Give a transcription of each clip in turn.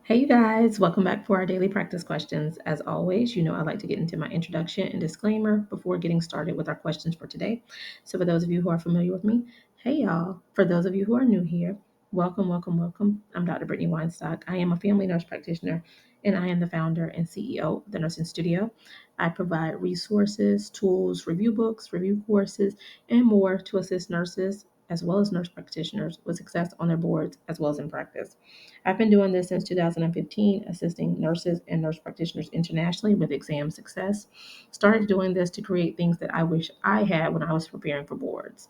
Hey, you guys, welcome back for our daily practice questions. As always, I like to get into my introduction and disclaimer before getting started with our questions for today. So, for those of you who are familiar with me, hey, y'all. For those of you who are new here, welcome, welcome, welcome. I'm Dr. Brittany Weinstock. I am a family nurse practitioner and I am the founder and CEO of the Nursing Studio. I provide resources, tools, review books, review courses, and more to assist nurses as well as nurse practitioners with success on their boards as well as in practice. I've been doing this since 2015, assisting nurses and nurse practitioners internationally with exam success. Started doing this to create things that I wish I had when I was preparing for boards.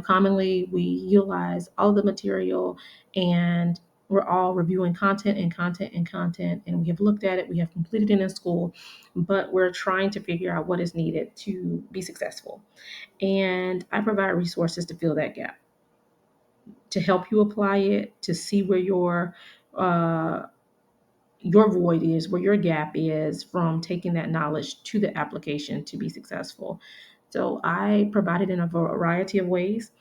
Commonly we utilize all the material and we're all reviewing content and content and content, and we have looked at it, we have completed it in school, but we're trying to figure out what is needed to be successful. And I provide resources to fill that gap, to help you apply it, to see where uh, your void is, where your gap is from taking that knowledge to the application to be successful. So I provide it in a variety of ways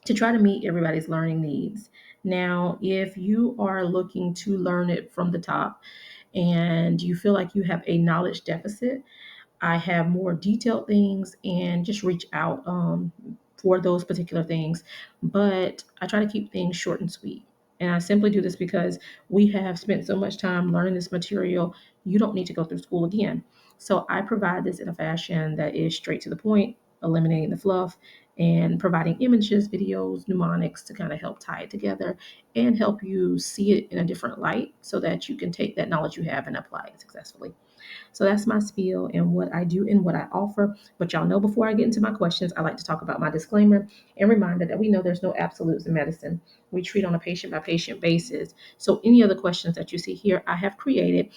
to try to meet everybody's learning needs. Now, if you are looking to learn it from the top and you feel like you have a knowledge deficit, I have more detailed things and just reach out for those particular things. But I try to keep things short and sweet. And I simply do this because we have spent so much time learning this material. You don't need to go through school again. So I provide this in a fashion that is straight to the point, eliminating the fluff and providing images, videos, mnemonics to kind of help tie it together and help you see it in a different light so that you can take that knowledge you have and apply it successfully. So that's my spiel and what I do and what I offer. But y'all know, before I get into my questions, I like to talk about my disclaimer and reminder that we know there's no absolutes in medicine. We treat on a patient by patient basis. So any of the questions that you see here, I have created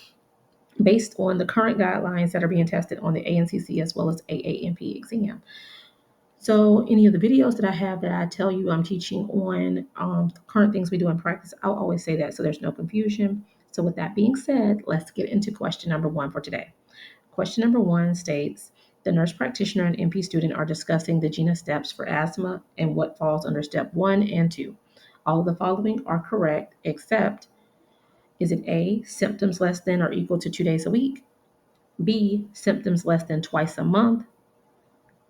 based on the current guidelines that are being tested on the ANCC as well as AANP exam. So any of the videos that I have that I tell you I'm teaching on current things we do in practice, I'll always say that so there's no confusion. So with that being said, let's get into question number one for today. Question number one states, the nurse practitioner and NP student are discussing the GINA steps for asthma and what falls under step one and two. All of the following are correct except, is it A, symptoms less than or equal to 2 days a week? B, symptoms less than twice a month?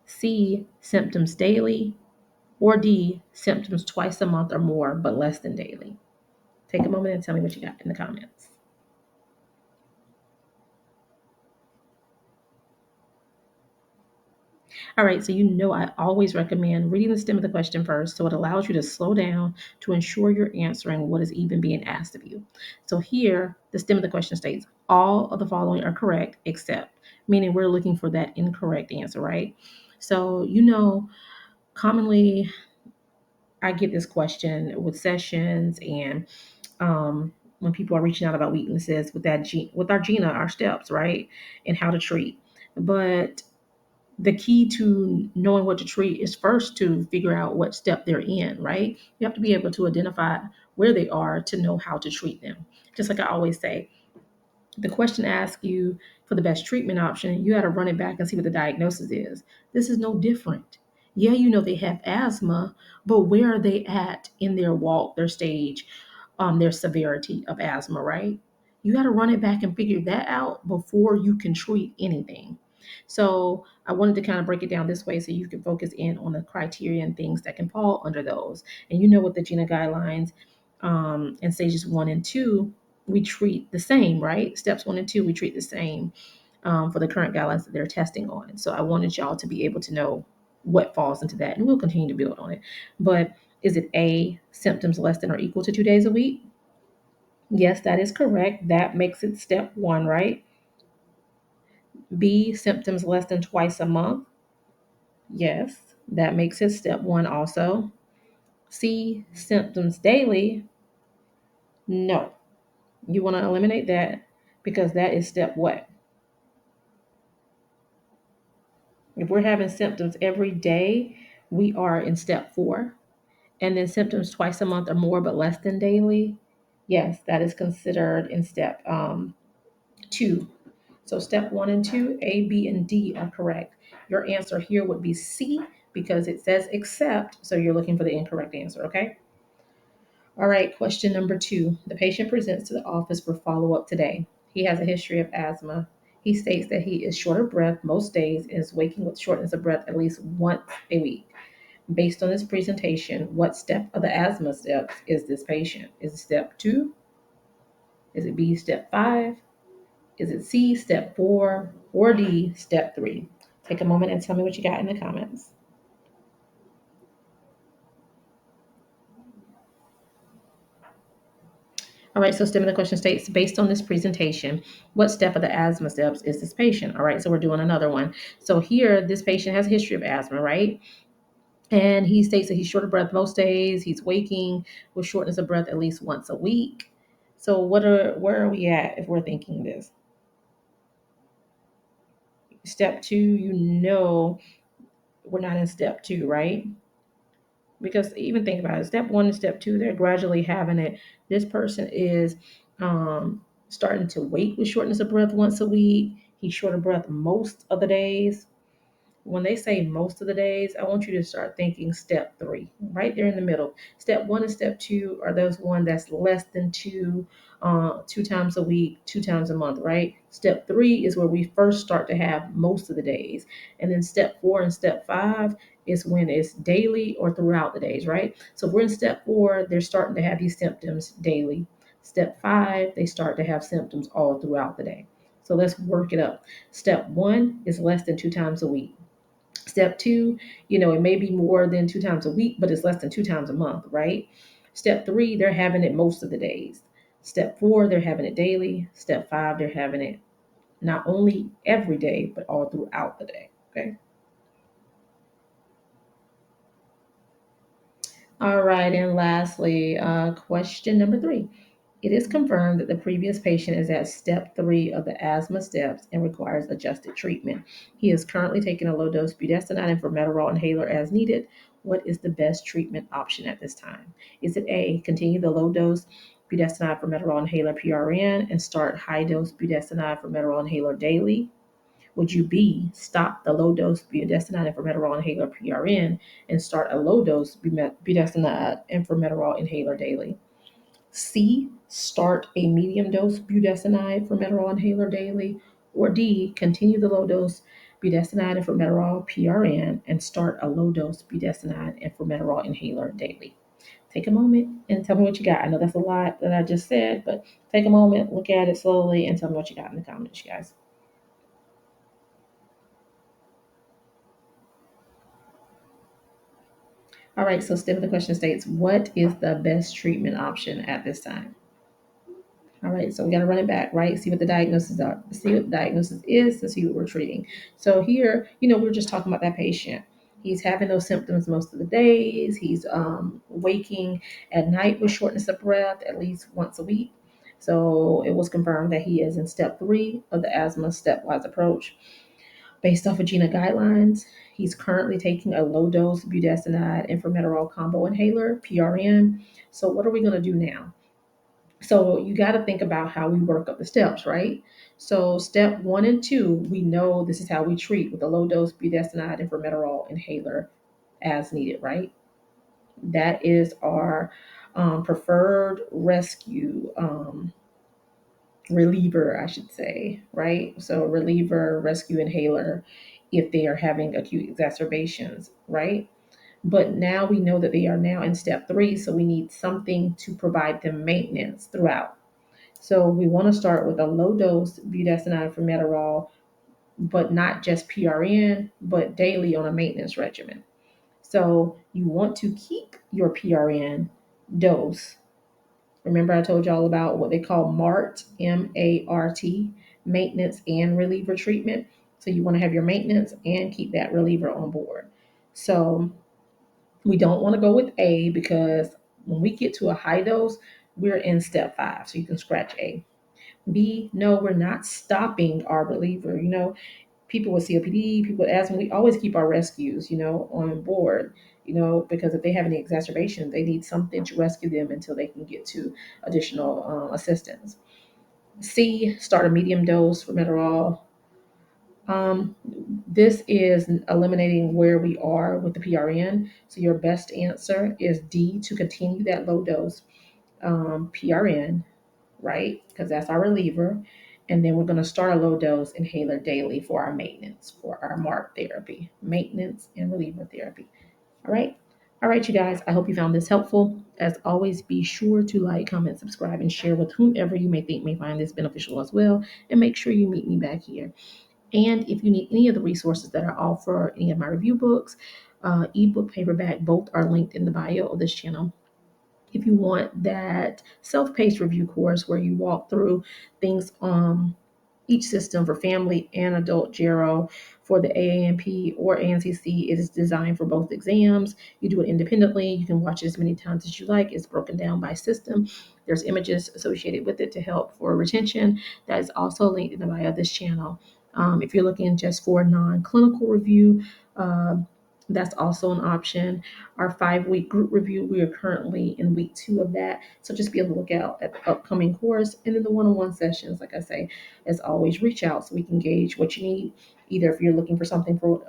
C, symptoms daily? Or D, symptoms twice a month or more, but less than daily? Take a moment and tell me what you got in the comments. All right, so I always recommend reading the stem of the question first so it allows you to slow down to ensure you're answering what is even being asked of you. So here, the stem of the question states, all of the following are correct except, meaning we're looking for that incorrect answer, right? So, commonly I get this question with sessions and when people are reaching out about weaknesses with with our GINA, our steps, right? And how to treat. But the key to knowing what to treat is first to figure out what step they're in, right? You have to be able to identify where they are to know how to treat them. Just like I always say, the question asks you for the best treatment option, you got to run it back and see what the diagnosis is. This is no different. Yeah, they have asthma, but where are they at in their walk, their stage, their severity of asthma, right? You got to run it back and figure that out before you can treat anything. So I wanted to kind of break it down this way so you can focus in on the criteria and things that can fall under those. And with the GINA guidelines and stages one and two, we treat the same, right? Steps one and two, we treat the same for the current guidelines that they're testing on. So I wanted y'all to be able to know what falls into that, and we'll continue to build on it. But is it A, symptoms less than or equal to 2 days a week? Yes, that is correct. That makes it step one, right? B, symptoms less than twice a month? Yes, that makes it step one also. C, symptoms daily? No. You want to eliminate that because that is step what? If we're having symptoms every day, we are in step four. And then symptoms twice a month or more, but less than daily, yes, that is considered in step two. So step one and two, A, B, and D are correct. Your answer here would be C because it says except, so you're looking for the incorrect answer, okay? All right, question number 2. The patient presents to the office for follow up today. He has a history of asthma. He states that he is short of breath most days and is waking with shortness of breath at least once a week. Based on this presentation, what step of the asthma steps is this patient? Is it step 2? Is it B, step 5? Is it C, step 4? Or D, step 3? Take a moment and tell me what you got in the comments. All right, so STEM of the question states, based on this presentation, what step of the asthma steps is this patient? All right, so we're doing another one. So here, this patient has a history of asthma, right? And he states that he's short of breath most days. He's waking with shortness of breath at least once a week. So where are we at if we're thinking this? Step 2, we're not in step 2, right? Because even think about it, step 1 and step 2, they're gradually having it. This person is starting to wake with shortness of breath once a week. He's short of breath most of the days. When they say most of the days, I want you to start thinking step 3, right there in the middle. Step 1 and step 2 are those one that's less than 2 times a week, 2 times a month, right? Step 3 is where we first start to have most of the days. And then step 4 and step 5 is when it's daily or throughout the days, right? So if we're in step 4, they're starting to have these symptoms daily. Step 5, they start to have symptoms all throughout the day. So let's work it up. Step 1 is less than 2 times a week. Step 2, it may be more than 2 times a week, but it's less than 2 times a month, right? Step 3, they're having it most of the days. Step 4, they're having it daily. Step 5, they're having it not only every day, but all throughout the day. Okay. All right. And lastly, question number 3. It is confirmed that the previous patient is at step 3 of the asthma steps and requires adjusted treatment. He is currently taking a low dose budesonide and formoterol inhaler as needed. What is the best treatment option at this time? Is it A, continue the low dose budesonide formoterol inhaler PRN and start high dose budesonide formoterol inhaler daily? Would you B, stop the low dose budesonide and formoterol inhaler PRN and start a low dose budesonide and formoterol inhaler daily? C, start a medium dose budesonide formoterol inhaler daily. Or D, continue the low dose budesonide and formoterol PRN and start a low dose budesonide and formoterol inhaler daily. Take a moment and tell me what you got. I know that's a lot that I just said, but take a moment, look at it slowly, and tell me what you got in the comments, you guys. All right, so still the question states, what is the best treatment option at this time? All right, so we got to run it back, right? See what the diagnosis are, see what the diagnosis is to see what we're treating. So here, we're just talking about that patient. He's having those symptoms most of the days. He's waking at night with shortness of breath at least once a week. So it was confirmed that he is in step 3 of the asthma stepwise approach. Based off of GINA guidelines, he's currently taking a low dose budesonide and formoterol combo inhaler, PRN. So what are we going to do now? So you got to think about how we work up the steps, right? So step 1 and 2, we know this is how we treat with a low dose budesonide and formoterol inhaler as needed, right? That is our preferred rescue reliever, I should say, right? So reliever, rescue inhaler, if they are having acute exacerbations, right? But now we know that they are now in step 3, so we need something to provide them maintenance throughout. So we want to start with a low dose budesonide formoterol, but not just PRN, but daily on a maintenance regimen. So you want to keep your PRN dose. Remember, I told y'all about what they call MART, MART, maintenance and reliever treatment. So you want to have your maintenance and keep that reliever on board. So we don't want to go with A because when we get to a high dose, we're in step 5. So you can scratch A. B, no, we're not stopping our reliever. People with COPD, people with asthma, we always keep our rescues, on board, because if they have any exacerbation, they need something to rescue them until they can get to additional assistance. C, start a medium dose for Metarol. This is eliminating where we are with the PRN. So your best answer is D, to continue that low dose PRN, right? Because that's our reliever. And then we're going to start a low dose inhaler daily for our maintenance, for our MARP therapy, maintenance and reliever therapy. All right. All right, you guys. I hope you found this helpful. As always, be sure to like, comment, subscribe, and share with whomever you may think may find this beneficial as well. And make sure you meet me back here. And if you need any of the resources that I offer, any of my review books, ebook, paperback, both are linked in the bio of this channel. If you want that self-paced review course where you walk through things each system for family and adult Gero for the AANP or ANCC, it is designed for both exams. You do it independently. You can watch it as many times as you like. It's broken down by system. There's images associated with it to help for retention. That is also linked in the bio of this channel. If you're looking just for non-clinical review, that's also an option. Our 5-week group review, we are currently in week 2 of that. So just be on the lookout at the upcoming course. And then the one-on-one sessions, like I say, as always, reach out so we can gauge what you need. Either if you're looking for something for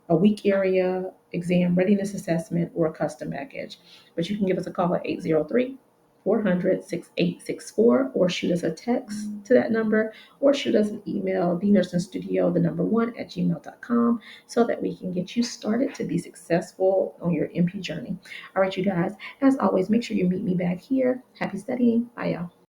a weak area, exam readiness assessment, or a custom package. But you can give us a call at 803 400 6864 or shoot us a text to that number or shoot us an email, thenursingstudio, the number 1 at gmail.com, so that we can get you started to be successful on your NP journey. All right, you guys, as always, make sure you meet me back here. Happy studying. Bye, y'all.